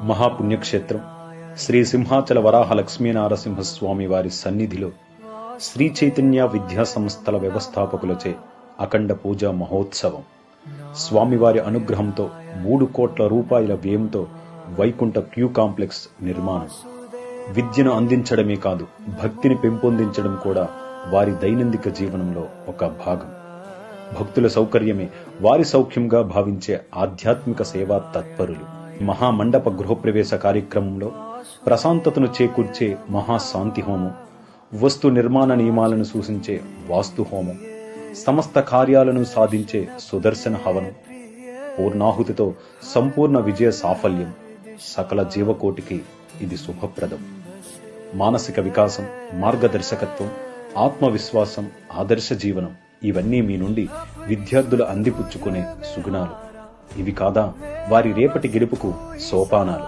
మహాపుణ్యక్షేత్రం శ్రీ సింహాచల వరాహ లక్ష్మీనారసింహస్వామి వారి సన్నిధిలో శ్రీ చైతన్య విద్యా సంస్థల వ్యవస్థాపకులచే అఖండ పూజా మహోత్సవం. స్వామివారి అనుగ్రహంతో 3 కోట్ల రూపాయల వ్యయంతో వైకుంఠ క్యూ కాంప్లెక్స్ నిర్మాణం. విద్యను అందించడమే కాదు, భక్తిని పెంపొందించడం కూడా వారి దైనందిక జీవనంలో ఒక భాగం. భక్తుల సౌకర్యమే వారి సౌఖ్యంగా భావించే ఆధ్యాత్మిక సేవా తత్పరులు. మహామండప గృహప్రవేశ కార్యక్రమంలో ప్రశాంతతను చేకూర్చే మహాశాంతి హోమం, వస్తు నిర్మాణ నియమాలను సూచించే వాస్తు హోమం, సమస్త కార్యాలను సాధించే సుదర్శన హవనం, పూర్ణాహుతితో సంపూర్ణ విజయ సాఫల్యం. సకల జీవకోటికి ఇది శుభప్రదం. మానసిక వికాసం, మార్గదర్శకత్వం, ఆత్మవిశ్వాసం, ఆదర్శ జీవనం ఇవన్నీ మీ నుండి విద్యార్థులు అందిపుచ్చుకునే సుగుణాలు. ఇవి కాదా వారి రేపటి గెలుపుకు సోపానాలు.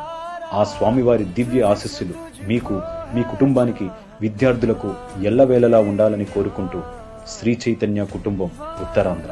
ఆ స్వామివారి దివ్య ఆశీస్సులు మీకు, మీ కుటుంబానికి, విద్యార్థులకు ఎల్లవేళలా ఉండాలని కోరుకుంటూ శ్రీ చైతన్య కుటుంబం, ఉత్తరాంధ్ర.